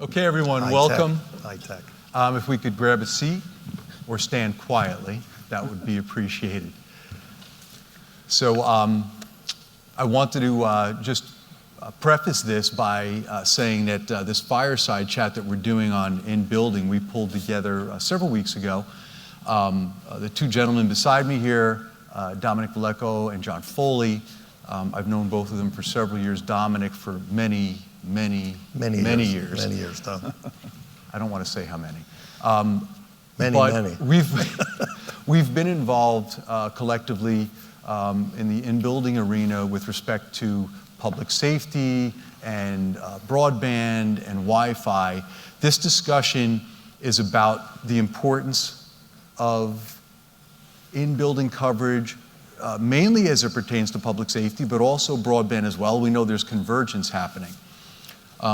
Okay, everyone, welcome. High tech. If we could grab a seat or stand quietly, that would be appreciated. So I wanted to just preface this by saying that this fireside chat that we're doing on in-building, we pulled together several weeks ago. The two gentlemen beside me here, Dominic Villecco and John Foley, I've known both of them for several years. Dominic for many years. Many years, Tom. I don't want to say how many. Many. We've been involved collectively in the in-building arena with respect to public safety and broadband and Wi-Fi. This discussion is about the importance of in-building coverage, mainly as it pertains to public safety, but also broadband as well. We know there's convergence happening.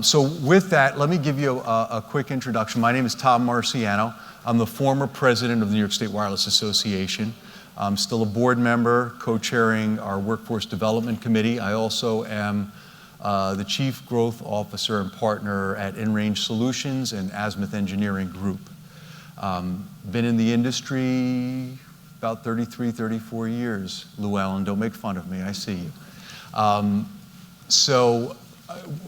So with that, let me give you a quick introduction. My name is Tom Marciano. I'm the former president of the New York State Wireless Association. I'm still a board member, co-chairing our Workforce Development Committee. I also am the Chief Growth Officer and partner at inRange Solutions and Azimuth Engineering Group. Been in the industry about 33, 34 years. Llewellyn, don't make fun of me, I see you.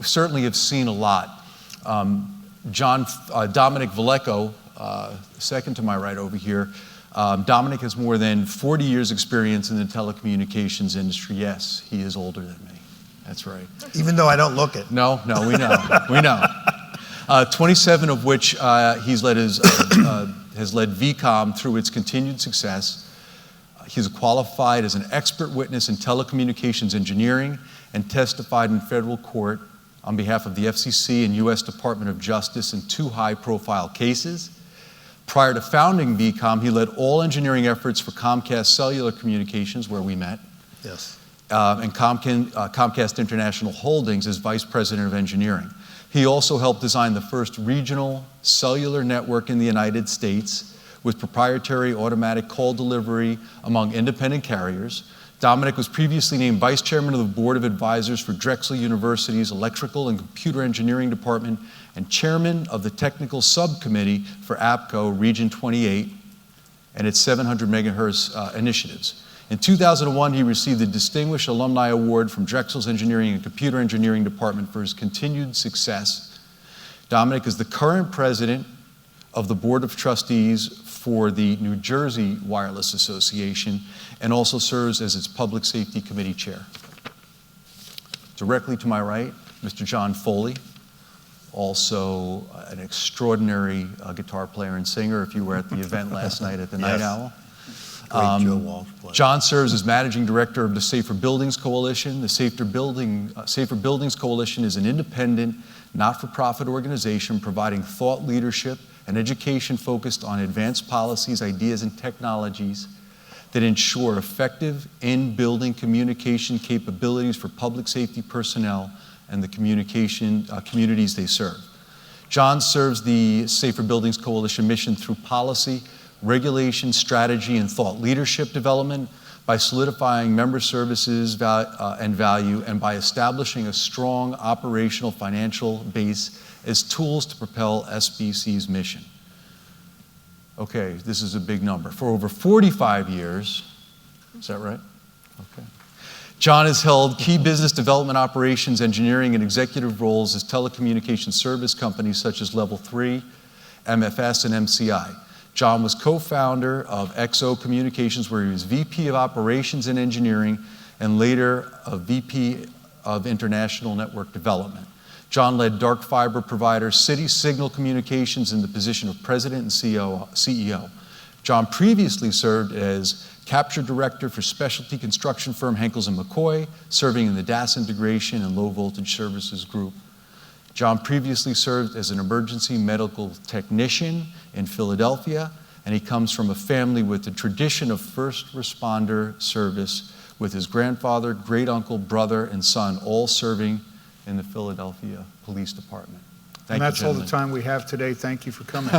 Certainly have seen a lot. Dominic Villecco, second to my right over here. Dominic has more than 40 years experience in the telecommunications industry. Yes, he is older than me. That's right. Even though I don't look it. No, we know. We know. 27 of which has led V-COMM through its continued success. He's qualified as an expert witness in telecommunications engineering and testified in federal court on behalf of the FCC and U.S. Department of Justice in 2 high-profile cases. Prior to founding V-COMM, he led all engineering efforts for Comcast Cellular Communications, where we met. Yes. And Comcast International Holdings as vice president of engineering. He also helped design the first regional cellular network in the United States with proprietary automatic call delivery among independent carriers. Dominic was previously named Vice Chairman of the Board of Advisors for Drexel University's Electrical and Computer Engineering Department and Chairman of the Technical Subcommittee for APCO Region 28 and its 700 megahertz initiatives. In 2001, he received the Distinguished Alumni Award from Drexel's Engineering and Computer Engineering Department for his continued success. Dominic is the current president of the Board of Trustees for the New Jersey Wireless Association and also serves as its Public Safety Committee Chair. Directly to my right, Mr. John Foley, also an extraordinary guitar player and singer, if you were at the event last night at the Night Owl. Great Joe Walsh. John serves as Managing Director of the Safer Buildings Coalition. The Safer Buildings Coalition is an independent, not-for-profit organization providing thought leadership and education focused on advanced policies, ideas, and technologies that ensure effective in-building communication capabilities for public safety personnel and the communities they serve. John serves the Safer Buildings Coalition mission through policy, regulation, strategy, and thought leadership development by solidifying member services and value and by establishing a strong operational financial base as tools to propel SBC's mission. Okay, this is a big number. For over 45 years, is that right? Okay. John has held key business development operations, engineering, and executive roles as telecommunications service companies such as Level 3, MFS, and MCI. John was co-founder of XO Communications, where he was VP of Operations and Engineering, and later a VP of International Network Development. John led dark fiber provider City Signal Communications in the position of president and CEO. John previously served as capture director for specialty construction firm Henkels & McCoy, serving in the DAS integration and low voltage services group. John previously served as an emergency medical technician in Philadelphia, and he comes from a family with a tradition of first responder service with his grandfather, great uncle, brother, and son, all serving in the Philadelphia Police Department. And that's all the time we have today. Thank you for coming.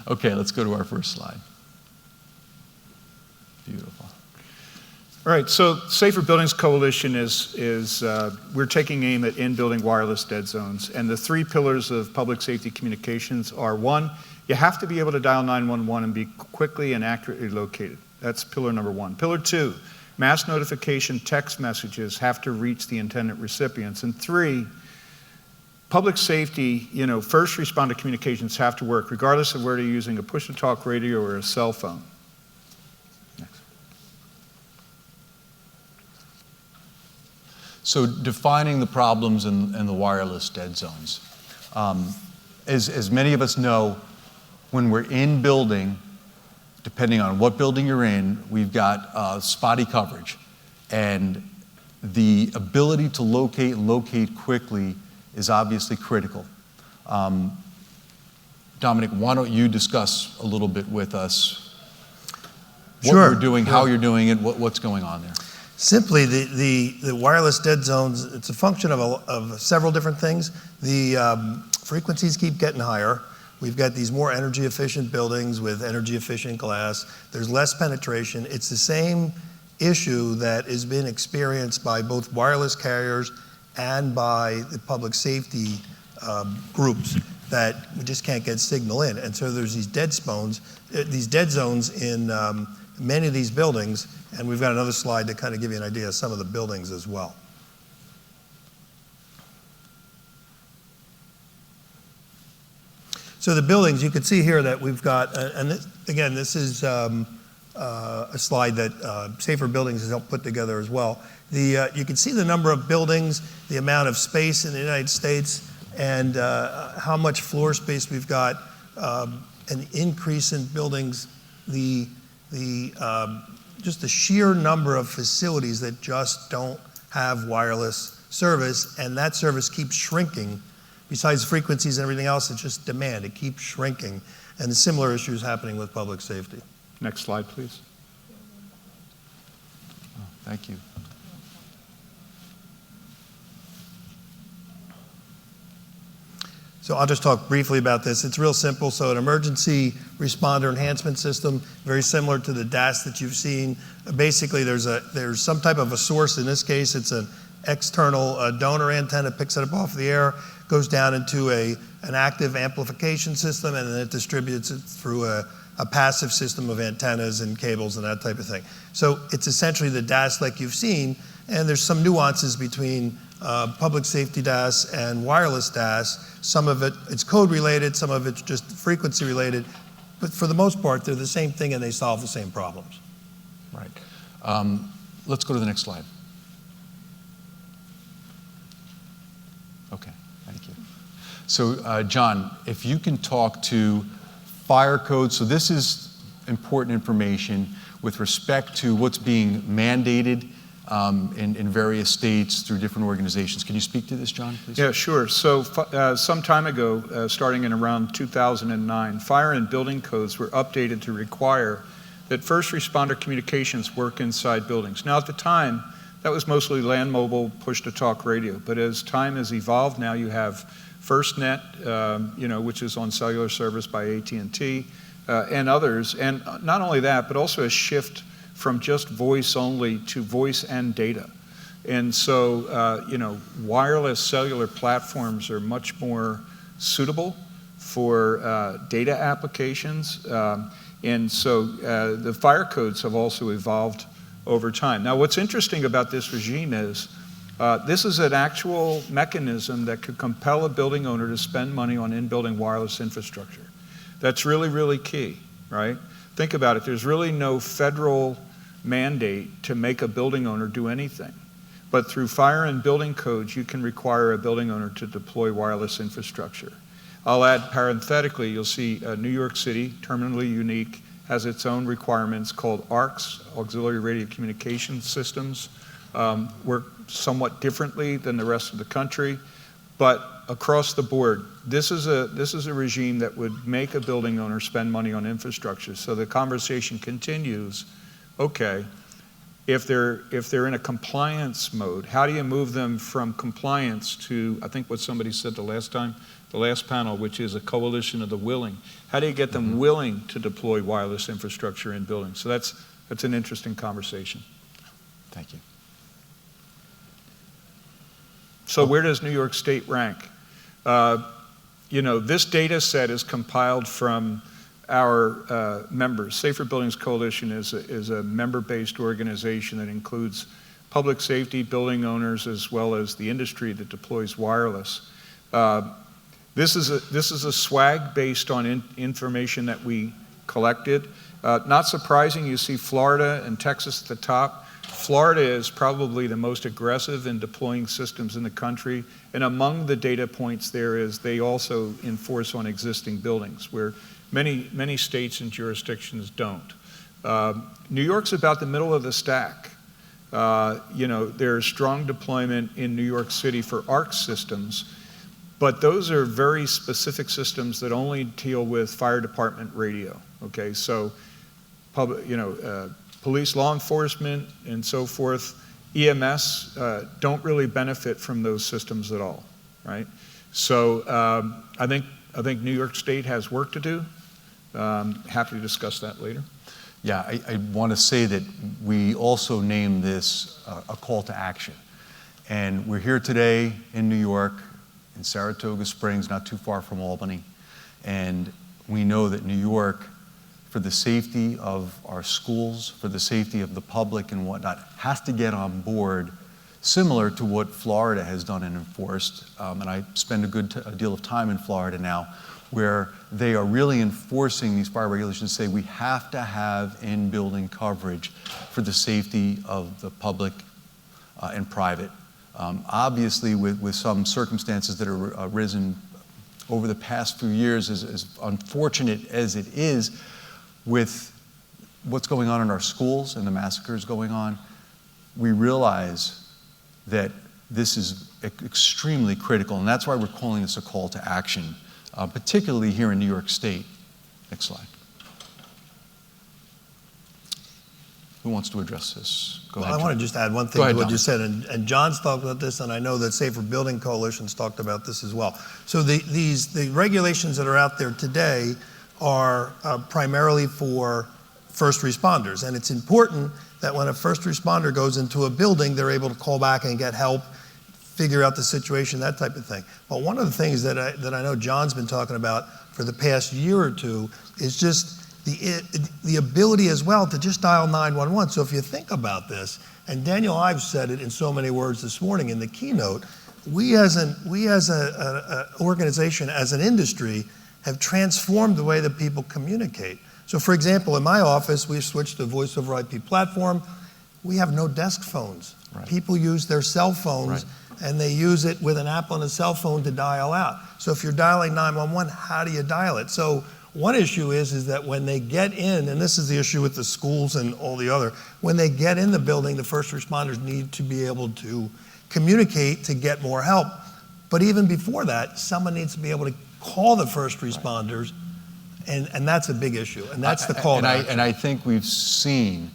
Okay, let's go to our first slide. Beautiful. All right, so Safer Buildings Coalition is we're taking aim at in-building wireless dead zones. And the 3 pillars of public safety communications are: 1, you have to be able to dial 911 and be quickly and accurately located. That's pillar number 1. Pillar 2, mass notification text messages have to reach the intended recipients. And 3, public safety, first responder communications have to work regardless of whether you're using a push-to-talk radio or a cell phone. So defining the problems in the wireless dead zones. As many of us know, when we're in building, depending on what building you're in, we've got spotty coverage. And the ability to locate quickly is obviously critical. Dominic, why don't you discuss a little bit with us what you're doing, how you're doing it, what's going on there? Simply, the wireless dead zones, it's a function of several different things. The frequencies keep getting higher. We've got these more energy efficient buildings with energy efficient glass. There's less penetration. It's the same issue that has been experienced by both wireless carriers and by the public safety groups, that we just can't get signal in. And so there's these dead zones in many of these buildings, and we've got another slide to kind of give you an idea of some of the buildings as well. So the buildings, you can see here that we've got, and this is a slide that Safer Buildings has helped put together as well. You can see the number of buildings, the amount of space in the United States, and how much floor space we've got, an increase in buildings, just the sheer number of facilities that just don't have wireless service, and that service keeps shrinking. Besides frequencies and everything else, it's just demand. It keeps shrinking. And the similar issue is happening with public safety. Next slide, please. Oh, thank you. So I'll just talk briefly about this. It's real simple. So an emergency responder enhancement system, very similar to the DAS that you've seen. Basically, there's some type of a source. In this case, it's an external donor antenna, picks it up off the air, goes down into an active amplification system, and then it distributes it through a passive system of antennas and cables and that type of thing. So it's essentially the DAS like you've seen, and there's some nuances between public safety DAS and wireless DAS. Some of it's code related, some of it's just frequency related, but for the most part, they're the same thing and they solve the same problems. Right. Let's go to the next slide. Okay, thank you. So, John, if you can talk to fire code. So this is important information with respect to what's being mandated in various states through different organizations. Can you speak to this, John, please? Yeah, sure. So some time ago, starting in around 2009, fire and building codes were updated to require that first responder communications work inside buildings. Now, at the time, that was mostly land mobile push-to-talk radio. But as time has evolved, now you have FirstNet, which is on cellular service by AT&T, and others. And not only that, but also a shift from just voice only to voice and data. And so, wireless cellular platforms are much more suitable for data applications. And so the fire codes have also evolved over time. Now, what's interesting about this regime is this is an actual mechanism that could compel a building owner to spend money on in-building wireless infrastructure. That's really, really key, right? Think about it. There's really no federal mandate to make a building owner do anything. But through fire and building codes, you can require a building owner to deploy wireless infrastructure. I'll add parenthetically, you'll see New York City, terminally unique, has its own requirements called ARCs, Auxiliary Radio Communication Systems. Work somewhat differently than the rest of the country, but across the board, this is a regime that would make a building owner spend money on infrastructure. So the conversation continues, okay, if they're in a compliance mode, how do you move them from compliance to, I think what somebody said the last panel, which is a coalition of the willing. How do you get them willing to deploy wireless infrastructure in buildings? So that's an interesting conversation. Thank you. So where does New York State rank? This data set is compiled from our members. Safer Buildings Coalition is a member-based organization that includes public safety, building owners, as well as the industry that deploys wireless. This is a swag based on information that we collected. Not surprising, you see Florida and Texas at the top. Florida is probably the most aggressive in deploying systems in the country, and among the data points there is they also enforce on existing buildings, where many states and jurisdictions don't. New York's about the middle of the stack. There's strong deployment in New York City for ARC systems, but those are very specific systems that only deal with fire department radio. Okay, so police, law enforcement, and so forth, EMS don't really benefit from those systems at all, right? So I think New York State has work to do. Happy to discuss that later. Yeah, I want to say that we also named this a call to action. And we're here today in New York, in Saratoga Springs, not too far from Albany. And we know that New York, for the safety of our schools, for the safety of the public and whatnot, has to get on board, similar to what Florida has done and enforced. And I spend a deal of time in Florida now, where they are really enforcing these fire regulations, say we have to have in-building coverage for the safety of the public and private. Obviously, with some circumstances that are arisen over the past few years, as unfortunate as it is, with what's going on in our schools and the massacres going on, we realize that this is extremely critical, and that's why we're calling this a call to action, particularly here in New York State. Next slide. Who wants to address this? Go ahead. I want to just add one thing to what you said, and John's talked about this, and I know that Safer Building Coalition's talked about this as well. So the regulations that are out there today are primarily for first responders, and it's important that when a first responder goes into a building, they're able to call back and get help, figure out the situation, that type of thing. But one of the things that I know John's been talking about for the past year or two is just the ability as well to just dial 911. So if you think about this, and Daniel Ives said it in so many words this morning in the keynote, we as an organization, as an industry, have transformed the way that people communicate. So for example, in my office, we've switched to voice over IP platform. We have no desk phones. Right. People use their cell phones, right, and they use it with an app on a cell phone to dial out. So if you're dialing 911, how do you dial it? So one issue is that when they get in, and this is the issue with the schools and all the other, when they get in the building, the first responders need to be able to communicate to get more help. But even before that, someone needs to be able to call the first responders, right, and that's a big issue, and that's the call to action. And I think we've seen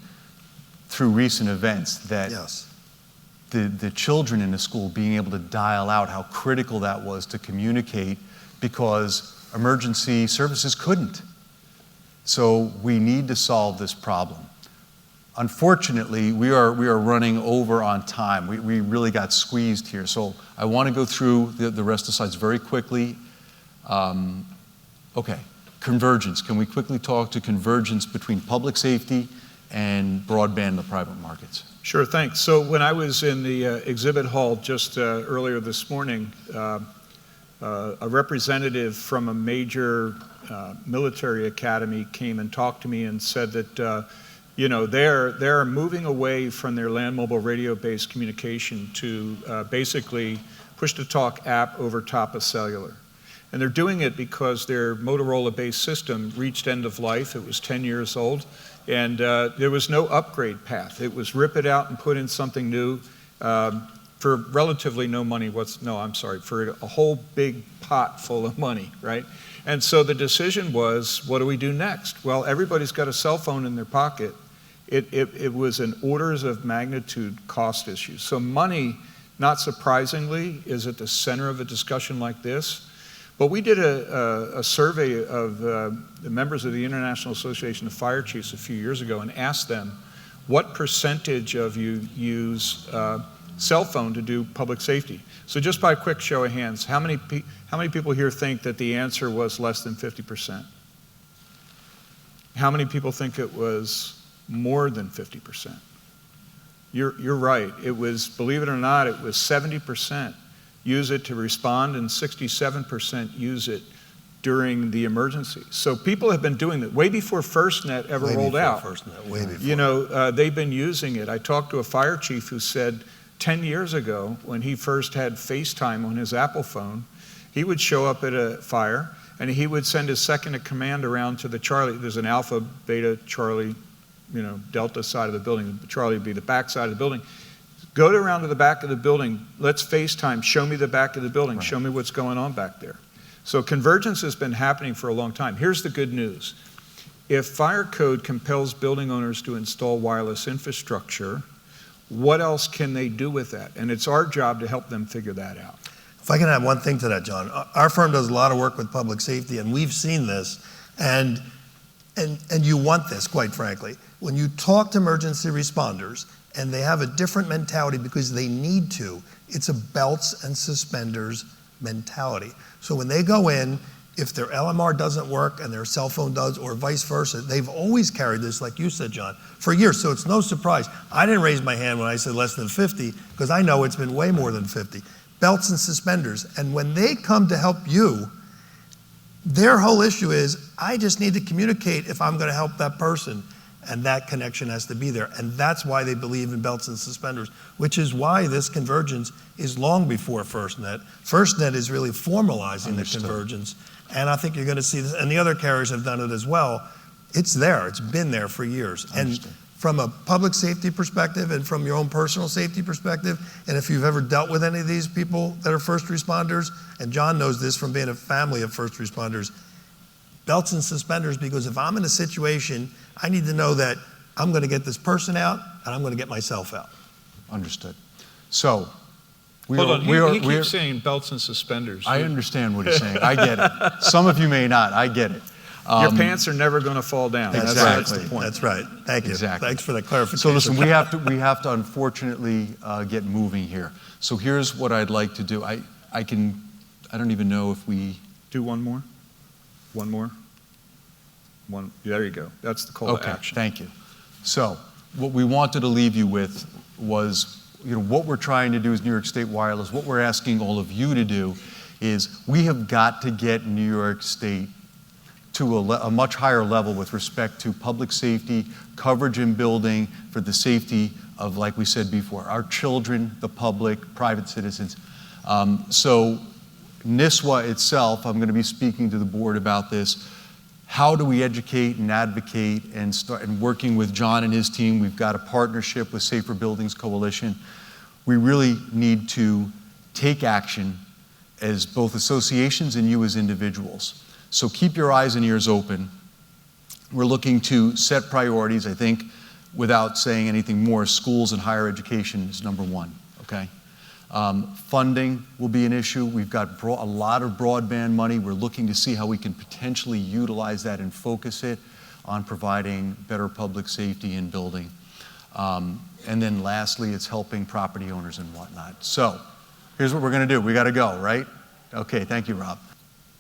through recent events that yes, the children in the school being able to dial out, how critical that was to communicate, because emergency services couldn't. So we need to solve this problem. Unfortunately, we are running over on time. We really got squeezed here. So I want to go through the rest of the slides very quickly. Okay, convergence. Can we quickly talk to convergence between public safety and broadband in the private markets? Sure, thanks. So when I was in the exhibit hall just earlier this morning, a representative from a major military academy came and talked to me and said that they're moving away from their land mobile radio-based communication to basically push-to-talk app over top of cellular. And they're doing it because their Motorola-based system reached end of life. It was 10 years old, and there was no upgrade path. It was rip it out and put in something new for relatively no money. For a whole big pot full of money, right? And so the decision was, what do we do next? Well, everybody's got a cell phone in their pocket. It was an orders of magnitude cost issue. So money, not surprisingly, is at the center of a discussion like this. But we did a survey of the members of the International Association of Fire Chiefs a few years ago and asked them, what percentage of you use cell phone to do public safety? So just by a quick show of hands, how many people here think that the answer was less than 50%? How many people think it was more than 50%? You're right. It was, believe it or not, it was 70% use it to respond and 67% use it during the emergency. So people have been doing that way before FirstNet ever rolled out. Way before. You know, they've been using it. I talked to a fire chief who said 10 years ago, when he first had FaceTime on his Apple phone, he would show up at a fire and he would send his second in command around to the Charlie. There's an Alpha, Beta, Charlie, you know, Delta side of the building. Charlie would be the back side of the building. Go around to the back of the building. Let's FaceTime. Show me the back of the building. Right. Show me what's going on back there. So convergence has been happening for a long time. Here's the good news. If fire code compels building owners to install wireless infrastructure, what else can they do with that? And it's our job to help them figure that out. If I can add one thing to that, John. Our firm does a lot of work with public safety, and we've seen this, and you want this, quite frankly. When you talk to emergency responders, and they have a different mentality because they need to, it's a belts and suspenders mentality. So when they go in, if their LMR doesn't work and their cell phone does, or vice versa, they've always carried this, like you said, John, for years. So it's no surprise. I didn't raise my hand when I said less than 50, because I know it's been way more than 50. Belts and suspenders. And when they come to help you, their whole issue is, I just need to communicate if I'm going to help that person. And that connection has to be there. And that's why they believe in belts and suspenders, which is why this convergence is long before FirstNet. FirstNet is really formalizing the convergence. And I think you're going to see this, and the other carriers have done it as well. It's there. It's been there for years. And from a public safety perspective and from your own personal safety perspective, and if you've ever dealt with any of these people that are first responders, and John knows this from being a family of first responders, belts and suspenders, because if I'm in a situation, I need to know that I'm going to get this person out and I'm going to get myself out. Understood. So, Hold on, he keeps saying belts and suspenders. I understand what he's saying. I get it. Some of you may not. I get it. Your pants are never going to fall down. Exactly. That's the point. That's right. Thank you. Exactly. Thanks for that clarification. So listen, we have to unfortunately get moving here. So here's what I'd like to do. I don't even know if we do one more. One more. One. There you go. That's the call to action. Thank you. So what we wanted to leave you with was, what we're trying to do as New York State Wireless, what we're asking all of you to do is we have got to get New York State to a much higher level with respect to public safety, coverage in building for the safety of, like we said before, our children, the public, private citizens. So NJWA itself, I'm going to be speaking to the board about this. How do we educate and advocate and start and working with John and his team? We've got a partnership with Safer Buildings Coalition. We really need to take action as both associations and you as individuals. So keep your eyes and ears open. We're looking to set priorities. I think without saying anything more, schools and higher education is number one, okay? Funding will be an issue. We've got a lot of broadband money. We're looking to see how we can potentially utilize that and focus it on providing better public safety in building. And then lastly, it's helping property owners and whatnot. So here's what we're going to do. We got to go, right? Okay, thank you, Rob.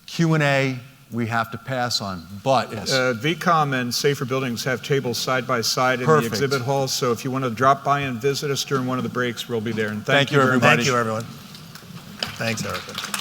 Q&A we have to pass on, but V-COMM and Safer Buildings have tables side by side in the exhibit hall, so if you want to drop by and visit us during one of the breaks, we'll be there. And thank you, everybody. Thank you, everyone. Thanks, Erica.